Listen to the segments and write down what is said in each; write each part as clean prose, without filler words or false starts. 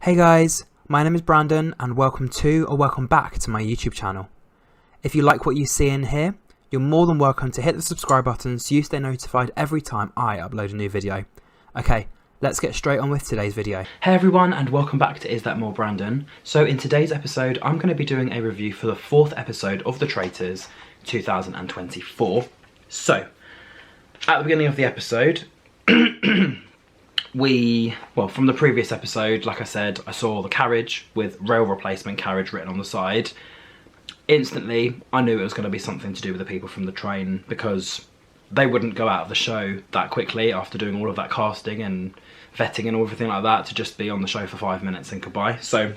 Hey guys, my name is Brandon and welcome to or welcome back to my YouTube channel. If you like what you see in here, you're more than welcome to hit the subscribe button so you stay notified every time I upload a new video. Okay, let's get straight on with today's video. Hey everyone and welcome back to Is That More Brandon. So in today's episode I'm going to be doing a review for the 4th episode of the Traitors 2024. So, at the beginning of the episode, from the previous episode, like I said, I saw the carriage with rail replacement carriage written on the side. Instantly, I knew it was going to be something to do with the people from the train because they wouldn't go out of the show that quickly after doing all of that casting and vetting and everything like that to just be on the show for 5 minutes and goodbye. So,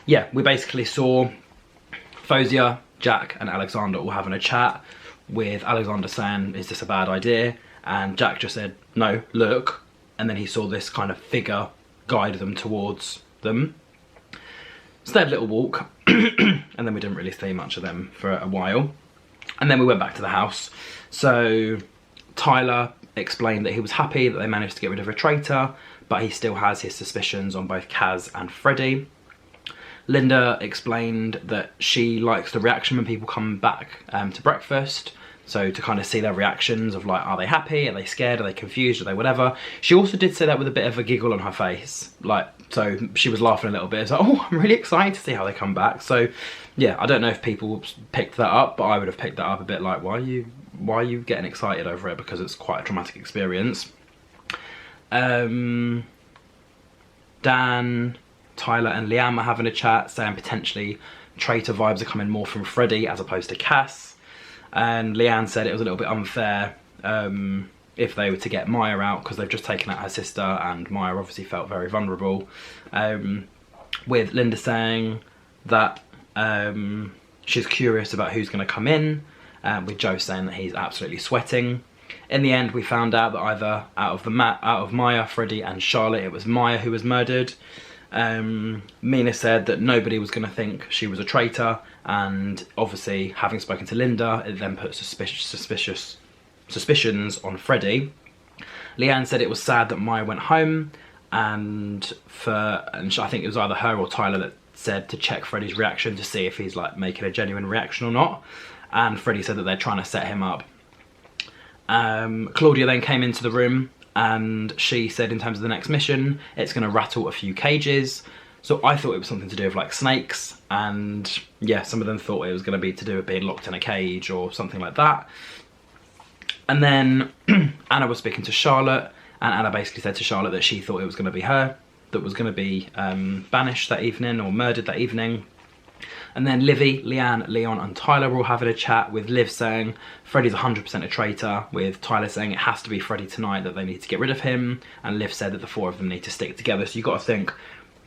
yeah, we basically saw Fozia, Jack and Alexander all having a chat with Alexander saying, "Is this a bad idea?" And Jack just said, "No, look." And then he saw this kind of figure guide them towards them. So they had a little walk, and then we didn't really see much of them for a while. And then we went back to the house. So Tyler explained that he was happy that they managed to get rid of a traitor, but he still has his suspicions on both Kaz and Freddie. Linda explained that she likes the reaction when people come back to breakfast. So to kind of see their reactions of like, are they happy? Are they scared? Are they confused? Are they whatever? She also did say that with a bit of a giggle on her face. Like, so she was laughing a little bit. It's like, oh, I'm really excited to see how they come back. So yeah, I don't know if people picked that up, but I would have picked that up a bit like, why are you getting excited over it? Because it's quite a traumatic experience. Dan, Tyler and Leanne were having a chat saying potentially traitor vibes are coming more from Freddie as opposed to Cass. And Leanne said it was a little bit unfair if they were to get Maya out because they've just taken out her sister and Maya obviously felt very vulnerable. With Linda saying that she's curious about who's going to come in, with Joe saying that he's absolutely sweating. In the end we found out that either out of Maya, Freddie and Charlotte, it was Maya who was murdered. Mina said that nobody was going to think she was a traitor, and obviously having spoken to Linda it then put suspicions on Freddie. Leanne said it was sad that Maya went home, and I think it was either her or Tyler that said to check Freddie's reaction to see if he's like making a genuine reaction or not, and Freddie said that they're trying to set him up. Claudia then came into the room and she said in terms of the next mission it's going to rattle a few cages. So I thought it was something to do with like snakes, and yeah, some of them thought it was going to be to do with being locked in a cage or something like that. And then Anna was speaking to Charlotte, and Anna basically said to Charlotte that she thought it was going to be her that was going to be banished that evening or murdered that evening. And then Livy, Leanne, Leon and Tyler were all having a chat, with Liv saying Freddie's 100% a traitor, with Tyler saying it has to be Freddie tonight, that they need to get rid of him, and Liv said that the four of them need to stick together. So you've got to think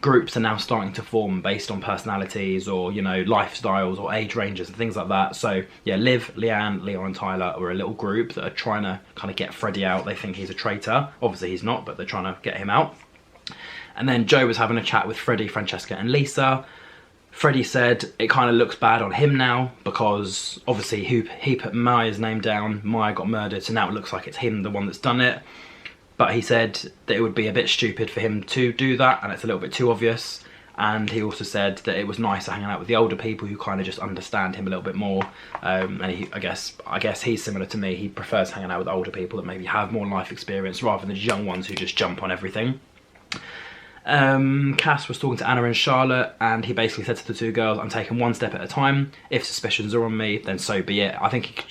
groups are now starting to form based on personalities or, you know, lifestyles or age ranges and things like that. So yeah, Liv, Leanne, Leon and Tyler were a little group that are trying to kind of get Freddie out. They think he's a traitor. Obviously he's not, but they're trying to get him out. And then Joe was having a chat with Freddie, Francesca and Lisa. Freddie said it kind of looks bad on him now because obviously he put Maya's name down, Maya got murdered, so now it looks like it's him, the one that's done it. But he said that it would be a bit stupid for him to do that and it's a little bit too obvious. And he also said that it was nicer hanging out with the older people who kind of just understand him a little bit more. And I guess he's similar to me. He prefers hanging out with older people that maybe have more life experience rather than young ones who just jump on everything. Cass was talking to Anna and Charlotte, and he basically said to the two girls, I'm taking one step at a time. If suspicions are on me, then so be it. I think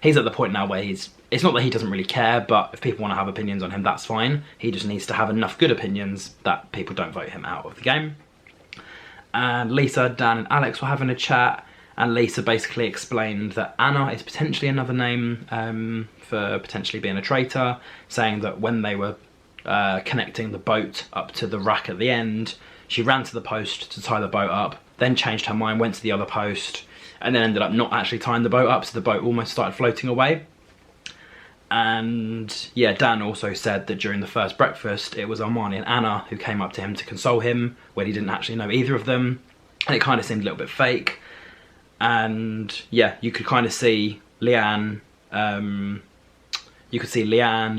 he's at the point now where it's not that he doesn't really care, but if people want to have opinions on him, that's fine. He just needs to have enough good opinions that people don't vote him out of the game. And Lisa, Dan and Alex were having a chat, and Lisa basically explained that Anna is potentially another name for potentially being a traitor, saying that when they were connecting the boat up to the rack at the end, she ran to the post to tie the boat up, then changed her mind, went to the other post, and then ended up not actually tying the boat up, so the boat almost started floating away. And yeah, Dan also said that during the first breakfast it was Armani and Anna who came up to him to console him when he didn't actually know either of them, and it kind of seemed a little bit fake. And yeah, you could kind of see Leanne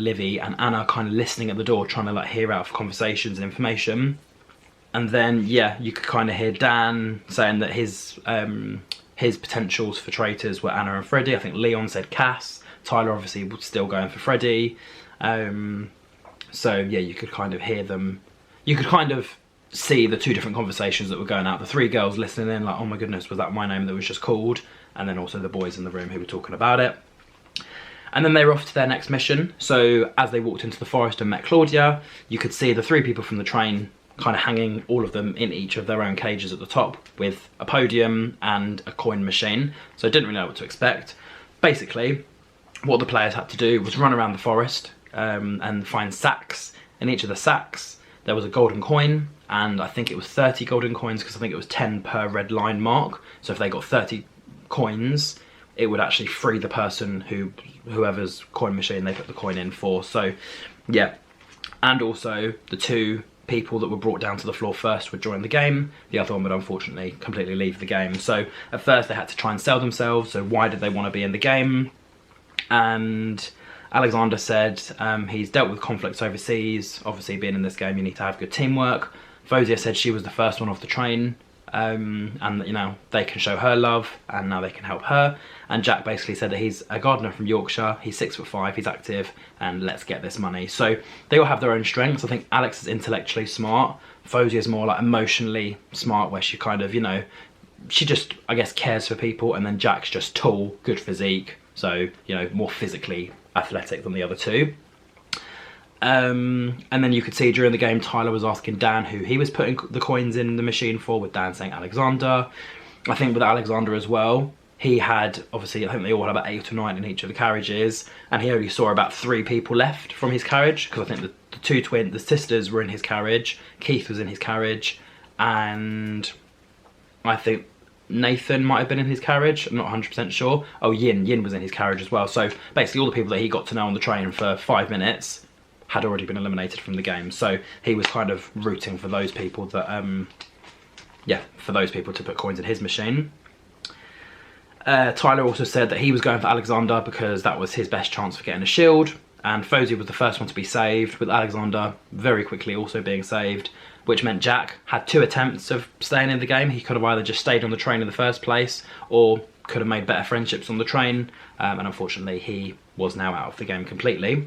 Livy and Anna kind of listening at the door, trying to like hear out of conversations and information. And then, yeah, you could kind of hear Dan saying that his potentials for traitors were Anna and Freddie. I think Leon said Cass. Tyler obviously was still going for Freddie. So yeah, you could kind of hear them. You could kind of see the two different conversations that were going out. The three girls listening in like, oh my goodness, was that my name that was just called? And then also the boys in the room who were talking about it. And then they were off to their next mission. So as they walked into the forest and met Claudia, you could see the three people from the train kind of hanging, all of them in each of their own cages at the top with a podium and a coin machine. So I didn't really know what to expect. Basically, what the players had to do was run around the forest and find sacks. In each of the sacks, there was a golden coin, and I think it was 30 golden coins because I think it was 10 per red line mark. So if they got 30 coins, it would actually free the person whoever's coin machine they put the coin in for. So yeah, and also the two people that were brought down to the floor first would join the game. The other one would unfortunately completely leave the game. So at first they had to try and sell themselves. So why did they want to be in the game? And Alexander said he's dealt with conflicts overseas. Obviously being in this game you need to have good teamwork. Fozia said she was the first one off the train. And you know, they can show her love and now they can help her. And Jack basically said that he's a gardener from Yorkshire, he's 6'5", he's active, and let's get this money. So they all have their own strengths. I think Alex is intellectually smart, Fozia is more like emotionally smart, where she kind of, you know, she just, I guess, cares for people. And then Jack's just tall, good physique, so, you know, more physically athletic than the other two. And then you could see during the game Tyler was asking Dan who he was putting the coins in the machine for, with Dan saying Alexander. I think with Alexander as well, he had, obviously, I think they all had about 8 or 9 in each of the carriages, and he only saw about 3 people left from his carriage, because I think the sisters were in his carriage, Keith was in his carriage, and I think Nathan might have been in his carriage, I'm not 100% sure. Oh, Yin was in his carriage as well. So basically all the people that he got to know on the train for 5 minutes had already been eliminated from the game. So he was kind of rooting for those people that, yeah, for those people to put coins in his machine. Tyler also said that he was going for Alexander because that was his best chance for getting a shield. And Fozia was the first one to be saved, with Alexander very quickly also being saved, which meant Jack had 2 attempts of staying in the game. He could have either just stayed on the train in the first place or could have made better friendships on the train. And unfortunately, he was now out of the game completely.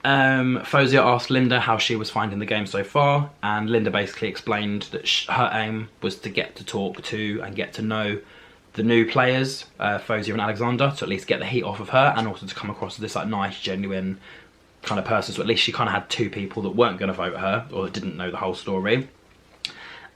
Fozia asked Linda how she was finding the game so far, and Linda basically explained that her aim was to get to talk to and get to know the new players, Fozia and Alexander, to at least get the heat off of her, and also to come across as this like nice, genuine kind of person. So at least she kind of had 2 people that weren't going to vote her or that didn't know the whole story.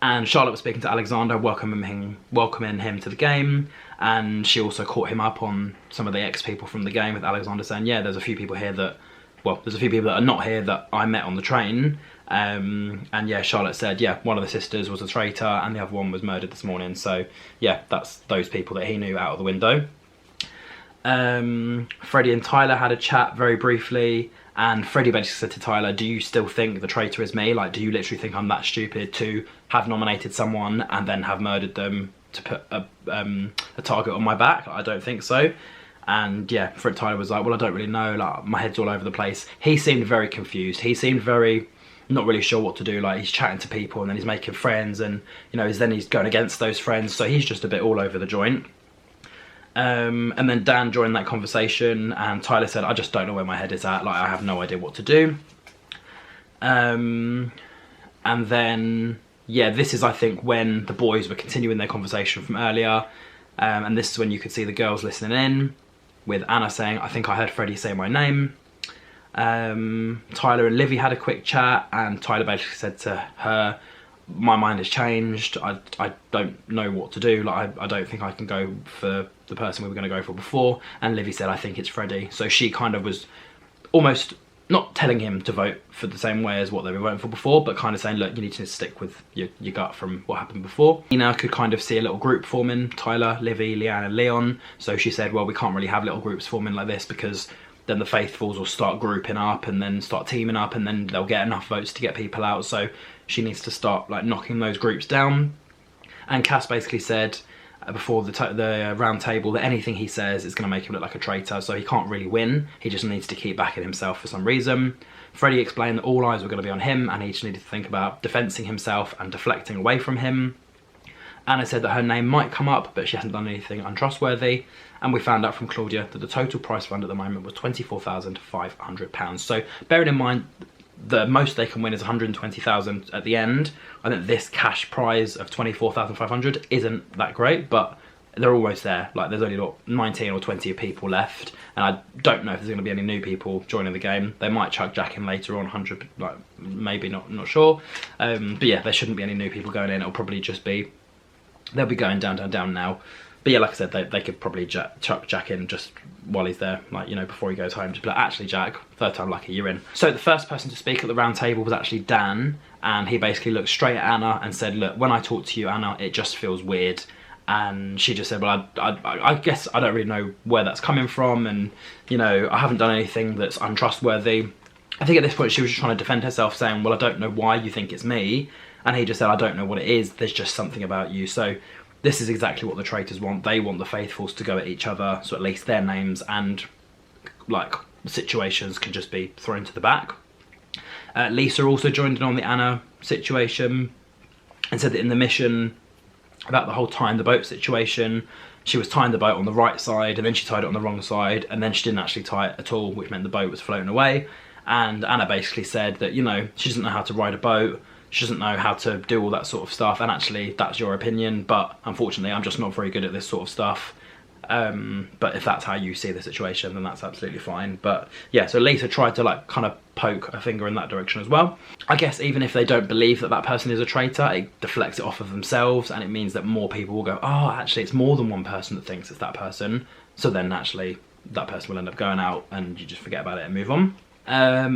And Charlotte was speaking to Alexander, welcoming him to the game, and she also caught him up on some of the ex-people from the game, with Alexander saying, yeah, there's a few people here that, well, there's a few people that are not here that I met on the train. And yeah, Charlotte said, yeah, one of the sisters was a traitor and the other one was murdered this morning. So yeah, that's those people that he knew out of the window. Freddie and Tyler had a chat very briefly, and Freddie basically said to Tyler, do you still think the traitor is me? Like, do you literally think I'm that stupid to have nominated someone and then have murdered them to put a target on my back? I don't think so. And yeah, Tyler was like, well, I don't really know, like, my head's all over the place. He seemed very confused. He seemed very not really sure what to do. Like, he's chatting to people and then he's making friends, and you know, then he's going against those friends, so he's just a bit all over the joint. And then Dan joined that conversation, and Tyler said, I just don't know where my head is at, like, I have no idea what to do. And then yeah, this is, I think, when the boys were continuing their conversation from earlier, and this is when you could see the girls listening in, with Anna saying, I think I heard Freddie say my name. Tyler and Livy had a quick chat, and Tyler basically said to her, my mind has changed, I don't know what to do, like, I don't think I can go for the person we were going to go for before. And Livy said, I think it's Freddie. So she kind of was almost not telling him to vote for the same way as what they were voting for before, but kind of saying, look, you need to stick with your gut from what happened before. You now could kind of see a little group forming, Tyler, Livy, Leanne and Leon. So she said, well, we can't really have little groups forming like this, because then the faithfuls will start grouping up and then start teaming up, and then they'll get enough votes to get people out. So she needs to start like knocking those groups down. And Cass basically said, before the round table that anything he says is going to make him look like a traitor, so he can't really win. He just needs to keep backing himself for some reason. Freddie explained that all eyes were going to be on him and he just needed to think about defending himself and deflecting away from him. Anna said that her name might come up, but she hasn't done anything untrustworthy. And we found out from Claudia that the total prize fund at the moment was £24,500. So bearing in mind the most they can win is 120,000 at the end, I think this cash prize of 24,500 isn't that great, but they're almost there. Like, there's only like 19 or 20 people left, and I don't know if there's going to be any new people joining the game. They might chuck Jack in later on, 100, like maybe not sure. But yeah, there shouldn't be any new people going in. It'll probably just be, they'll be going down now. But yeah, like I said, they could probably chuck Jack in just while he's there, like, you know, before he goes home. Just be like, actually, Jack, third time lucky, you're in. So the first person to speak at the round table was actually Dan, and he basically looked straight at Anna and said, look, when I talk to you, Anna, it just feels weird. And she just said, well, I guess I don't really know where that's coming from, and, you know, I haven't done anything that's untrustworthy. I think at this point she was just trying to defend herself, saying, well, I don't know why you think it's me. And he just said, I don't know what it is, there's just something about you. So this is exactly what the traitors want. They want the faithfuls to go at each other, so at least their names and, like, situations can just be thrown to the back. Lisa also joined in on the Anna situation and said that in the mission about the whole tying the boat situation, she was tying the boat on the right side and then she tied it on the wrong side, and then she didn't actually tie it at all, which meant the boat was floating away. And Anna basically said that, you know, she doesn't know how to ride a boat, she doesn't know how to do all that sort of stuff, and actually that's your opinion, but unfortunately I'm just not very good at this sort of stuff. But if that's how you see the situation, then that's absolutely fine. But yeah, so Lisa tried to, like, kind of poke a finger in that direction as well. I guess even if they don't believe that that person is a traitor, it deflects it off of themselves, and it means that more people will go, oh, actually it's more than one person that thinks it's that person. So then naturally that person will end up going out and you just forget about it and move on.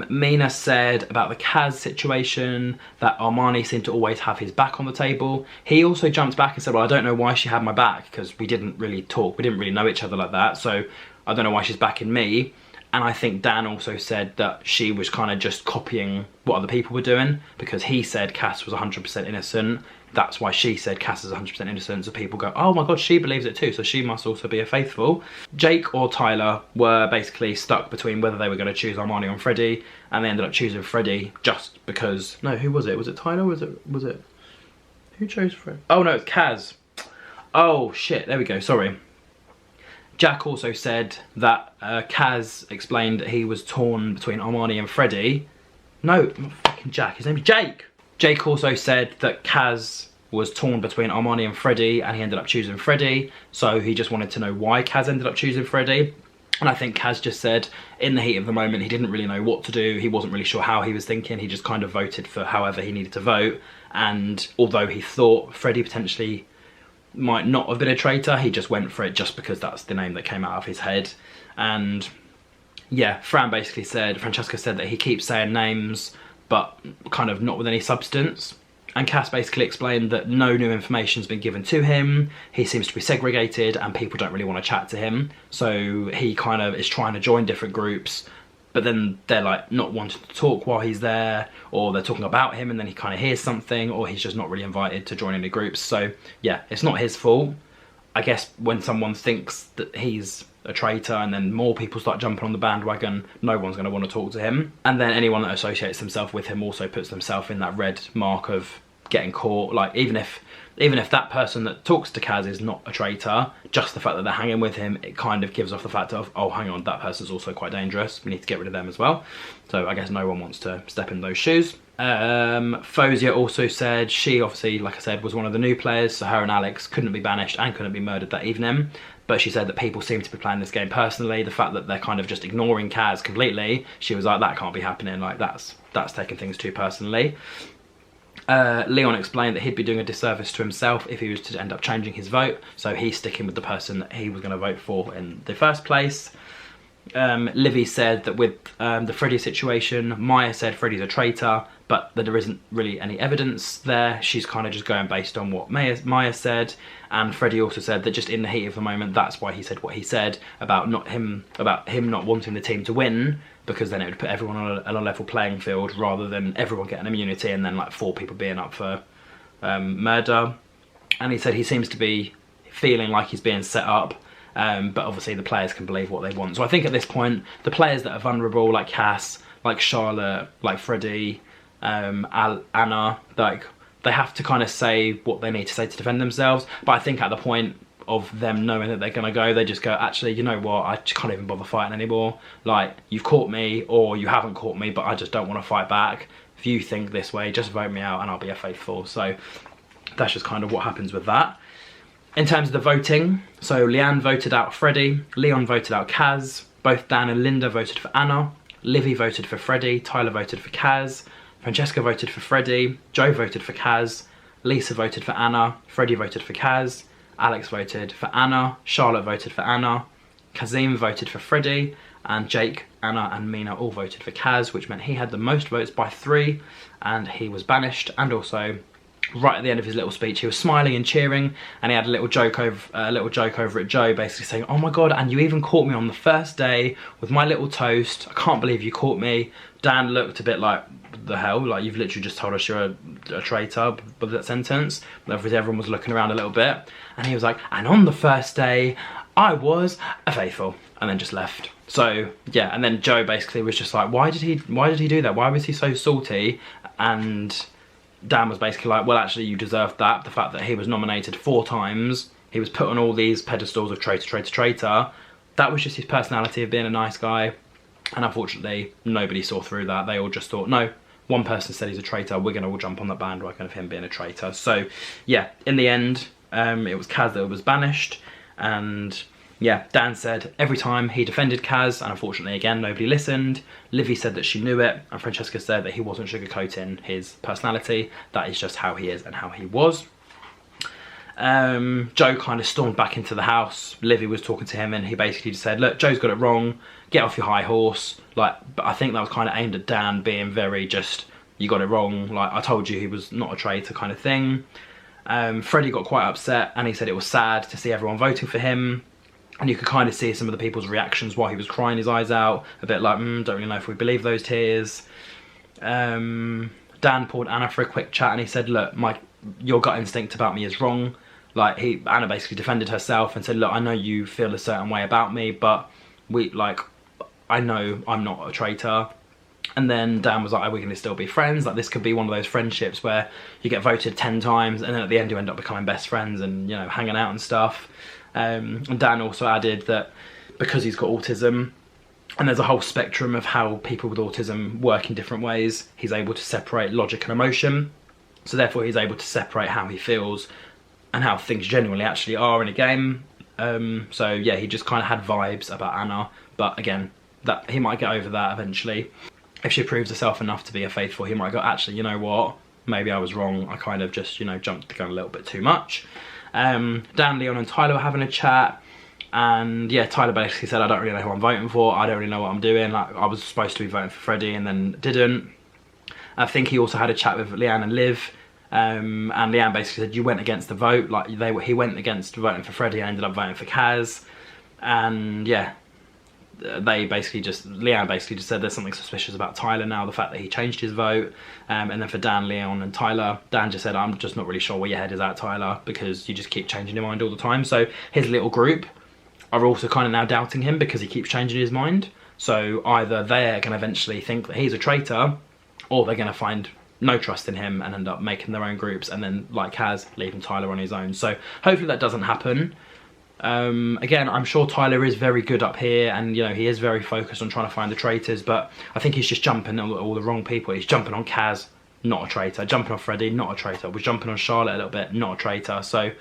Mina said about the Kaz situation that Armani seemed to always have his back on the table. He also jumped back and said, well, I don't know why she had my back, because we didn't really talk, we didn't really know each other like that, so I don't know why she's backing me. And I think Dan also said that she was kind of just copying what other people were doing, because he said Cass was 100% innocent. That's why she said Cass is 100% innocent, so people go, oh my god, she believes it too, so she must also be a faithful. Jake or Tyler were basically stuck between whether they were going to choose Armani or Freddie, and they ended up choosing Freddie just because... No, who was it? Was it Tyler? Was it... Who chose Freddie? Oh no, it's Kaz. Oh shit, there we go, sorry. Jack also said that Kaz explained that he was torn between Armani and Freddie. No, not fucking Jack, his name's Jake. Jake also said that Kaz was torn between Armani and Freddie, and he ended up choosing Freddie, so he just wanted to know why Kaz ended up choosing Freddie. And I think Kaz just said, in the heat of the moment, he didn't really know what to do, he wasn't really sure how he was thinking, he just kind of voted for however he needed to vote, and although he thought Freddie potentially might not have been a traitor, he just went for it just because that's the name that came out of his head. And yeah, Francesca said that he keeps saying names, but kind of not with any substance. And Cass basically explained that no new information's been given to him, he seems to be segregated and people don't really want to chat to him. So he kind of is trying to join different groups, but then they're like not wanting to talk while he's there, or they're talking about him and then he kind of hears something, or he's just not really invited to join any groups. So yeah, it's not his fault. I guess when someone thinks that he's a traitor and then more people start jumping on the bandwagon, no one's going to want to talk to him. And then anyone that associates themselves with him also puts themselves in that red mark of getting caught. Like, even if that person that talks to Kaz is not a traitor, just the fact that they're hanging with him, it kind of gives off the fact of, oh, hang on, that person's also quite dangerous, we need to get rid of them as well. So I guess no one wants to step in those shoes. Fozia also said she obviously, like I said, was one of the new players, so her and Alex couldn't be banished and couldn't be murdered that evening. But she said that people seem to be playing this game personally. The fact that they're kind of just ignoring Kaz completely, she was like, that can't be happening, like that's taking things too personally. Leon explained that he'd be doing a disservice to himself if he was to end up changing his vote, so he's sticking with the person that he was going to vote for in the first place. Livy said that with the Freddie situation, Maya said Freddie's a traitor, but that there isn't really any evidence there. She's kind of just going based on what Maya said, and Freddie also said that just in the heat of the moment, that's why he said what he said about him not wanting the team to win, because then it would put everyone on a level playing field rather than everyone getting immunity and then like 4 people being up for murder. And he said he seems to be feeling like he's being set up. But obviously the players can believe what they want. So I think at this point, the players that are vulnerable, like Cass, like Charlotte, like Freddie, Anna, like, they have to kind of say what they need to say to defend themselves. But I think at the point of them knowing that they're going to go, they just go, actually, you know what, I just can't even bother fighting anymore. Like, you've caught me or you haven't caught me, but I just don't want to fight back. If you think this way, just vote me out and I'll be a faithful. So that's just kind of what happens with that. In terms of the voting, so Leanne voted out Freddie, Leon voted out Kaz, both Dan and Linda voted for Anna, Livy voted for Freddie, Tyler voted for Kaz, Francesca voted for Freddie, Joe voted for Kaz, Lisa voted for Anna, Freddie voted for Kaz, Alex voted for Anna, Charlotte voted for Anna, Kazim voted for Freddie, and Jake, Anna and Mina all voted for Kaz, which meant he had the most votes by 3, and he was banished. And also, right at the end of his little speech, he was smiling and cheering, and he had a little joke over at Joe, basically saying, "Oh my god, and you even caught me on the first day with my little toast. I can't believe you caught me." Dan looked a bit like, the hell, like, you've literally just told us you're a traitor with that sentence. But obviously everyone was looking around a little bit, and he was like, "And on the first day, I was a faithful," and then just left. So yeah, and then Joe basically was just like, why did he do that? Why was he so salty? And Dan was basically like, well, actually, you deserved that. The fact that he was nominated 4 times, he was put on all these pedestals of traitor, traitor, traitor. That was just his personality of being a nice guy. And unfortunately, nobody saw through that. They all just thought, no, one person said he's a traitor, we're going to all jump on the bandwagon of him being a traitor. So yeah, in the end, it was Kaz that was banished. And yeah, Dan said every time he defended Kaz, and unfortunately again nobody listened. Livy said that she knew it, and Francesca said that he wasn't sugarcoating his personality. That is just how he is and how he was. Joe kind of stormed back into the house. Livy was talking to him and he basically just said, look, Joe's got it wrong, get off your high horse. Like, but I think that was kind of aimed at Dan being very just, you got it wrong, like, I told you he was not a traitor kind of thing. Freddie got quite upset and he said it was sad to see everyone voting for him. And you could kind of see some of the people's reactions while he was crying his eyes out. A bit like, don't really know if we believe those tears. Dan pulled Anna for a quick chat and he said, look, your gut instinct about me is wrong. Like, Anna basically defended herself and said, look, I know you feel a certain way about me, but I know I'm not a traitor. And then Dan was like, are we going to still be friends? Like, this could be one of those friendships where you get voted 10 times and then at the end you end up becoming best friends and, you know, hanging out and stuff. And Dan also added that because he's got autism, and there's a whole spectrum of how people with autism work in different ways, he's able to separate logic and emotion. So therefore he's able to separate how he feels and how things genuinely actually are in a game. So yeah, he just kind of had vibes about Anna, but again, that he might get over that eventually. If she proves herself enough to be a faithful, he might go, actually, you know what, maybe I was wrong, I kind of just, you know, jumped the gun a little bit too much. Dan, Leon and Tyler were having a chat, and yeah, Tyler basically said, I don't really know who I'm voting for, I don't really know what I'm doing, like, I was supposed to be voting for Freddie and then didn't. I think he also had a chat with Leanne and Liv, and Leanne basically said, you went against the vote, like, he went against voting for Freddie and ended up voting for Kaz. And yeah, Leanne basically just said there's something suspicious about Tyler now, the fact that he changed his vote. And then for Dan, Leon and Tyler, Dan just said, I'm just not really sure where your head is at, Tyler, because you just keep changing your mind all the time. So his little group are also kind of now doubting him because he keeps changing his mind. So either they're going to eventually think that he's a traitor, or they're going to find no trust in him and end up making their own groups, and then, like Kaz, leaving Tyler on his own. So hopefully that doesn't happen. Again, I'm sure Tyler is very good up here, and you know, he is very focused on trying to find the traitors, but I think he's just jumping on all the wrong people. He's jumping on Kaz, not a traitor. Jumping on Freddie, not a traitor. Was jumping on Charlotte a little bit, not a traitor. So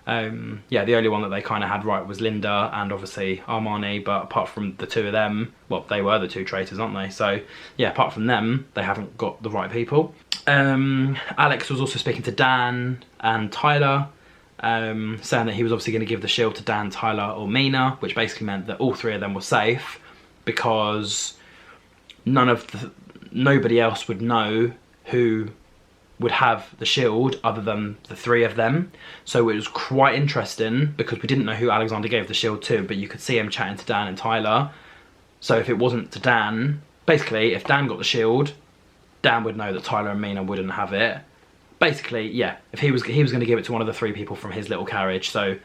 yeah, the only one that they kind of had right was Linda and obviously Armani, but apart from the two of them, well, they were the two traitors, aren't they? So yeah, apart from them, they haven't got the right people. Alex was also speaking to Dan and Tyler, saying that he was obviously going to give the shield to Dan, Tyler or Mina, which basically meant that all 3 of them were safe because nobody else would know who would have the shield other than the 3 of them. So it was quite interesting because we didn't know who Alexander gave the shield to, but you could see him chatting to Dan and Tyler. So if it wasn't to Dan, basically if Dan got the shield, Dan would know that Tyler and Mina wouldn't have it. Basically, yeah, if he was going to give it to one of the 3 people from his little carriage. So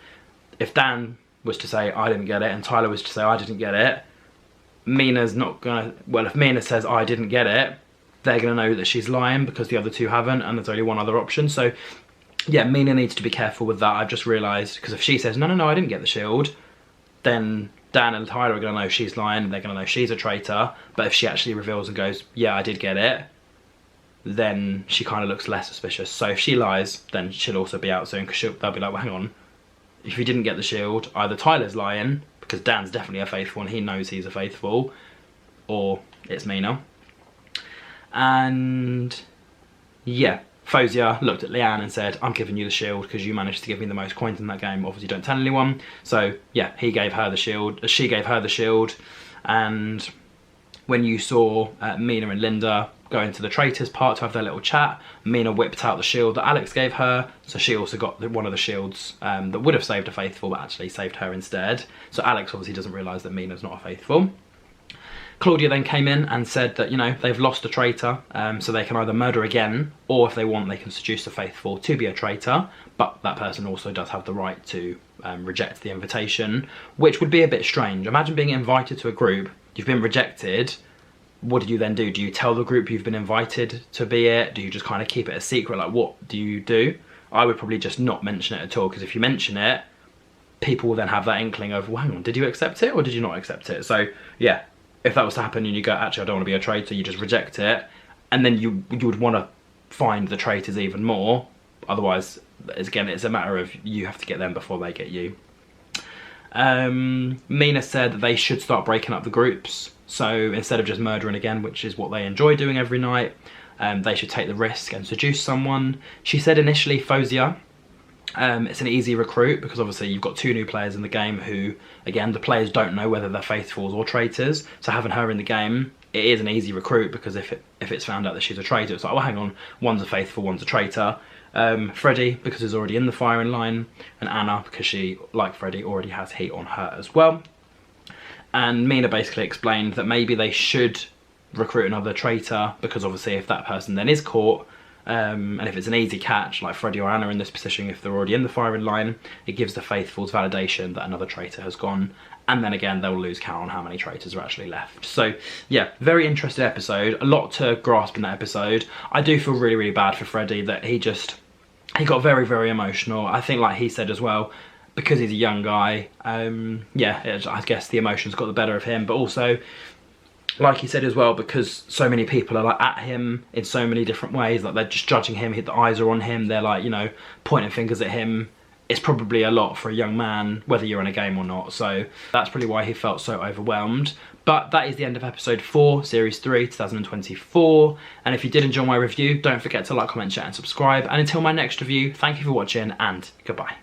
if Dan was to say I didn't get it and Tyler was to say I didn't get it, Mina's not gonna, well, if Mina says I didn't get it, they're gonna know that she's lying because the other two haven't, and there's only one other option. So yeah, Mina needs to be careful with that. I've just realised, because if she says no, I didn't get the shield, then Dan and Tyler are gonna know she's lying and they're gonna know she's a traitor. But if she actually reveals and goes, yeah, I did get it, then she kind of looks less suspicious. So if she lies, then she'll also be out soon, because they'll be like, well, hang on, if you didn't get the shield, either Tyler's lying, because Dan's definitely a faithful and he knows he's a faithful, or it's Mina. And yeah, Fozia looked at Leanne and said, I'm giving you the shield because you managed to give me the most coins in that game. Obviously don't tell anyone. So yeah, he gave her the shield, she gave her the shield. And when you saw Mina and Linda go into the Traitors part to have their little chat, Mina whipped out the shield that Alex gave her, so she also got one of the shields that would have saved a faithful, but actually saved her instead. So Alex obviously doesn't realise that Mina's not a faithful. Claudia then came in and said that, you know, they've lost a traitor, so they can either murder again, or if they want, they can seduce a faithful to be a traitor, but that person also does have the right to reject the invitation, which would be a bit strange. Imagine being invited to a group, you've been rejected. What do you then do? Do you tell the group you've been invited to be it? Do you just kind of keep it a secret? Like, what do you do? I would probably just not mention it at all, because if you mention it, people will then have that inkling of, well, hang on, did you accept it or did you not accept it? So yeah, if that was to happen and you go, actually, I don't want to be a traitor, you just reject it, and then you would want to find the traitors even more. Otherwise, again, it's a matter of you have to get them before they get you. Mina said that they should start breaking up the groups. So instead of just murdering again, which is what they enjoy doing every night, they should take the risk and seduce someone. She said initially Fozia, it's an easy recruit because obviously you've got two new players in the game who, again, the players don't know whether they're faithfuls or traitors. So having her in the game, it is an easy recruit, because if it's found out that she's a traitor, it's like, well, hang on, one's a faithful, one's a traitor. Freddie, because he's already in the firing line, and Anna, because she, like Freddie, already has heat on her as well. And Mina basically explained that maybe they should recruit another traitor, because obviously if that person then is caught, and if it's an easy catch, like Freddie or Anna in this position, if they're already in the firing line, it gives the faithfuls validation that another traitor has gone, and then again they'll lose count on how many traitors are actually left. So yeah, very interesting episode, a lot to grasp in that episode. I do feel really, really bad for Freddie that he got very, very emotional. I think, like he said as well, because he's a young guy, yeah, I guess the emotions got the better of him, but also, like he said as well, because so many people are like at him in so many different ways, like they're just judging him, the eyes are on him, they're like, you know, pointing fingers at him. It's probably a lot for a young man, whether you're in a game or not, so that's probably why he felt so overwhelmed. But that is the end of episode 4, series 3, 2024. And if you did enjoy my review, don't forget to like, comment, share and subscribe. And until my next review, thank you for watching and goodbye.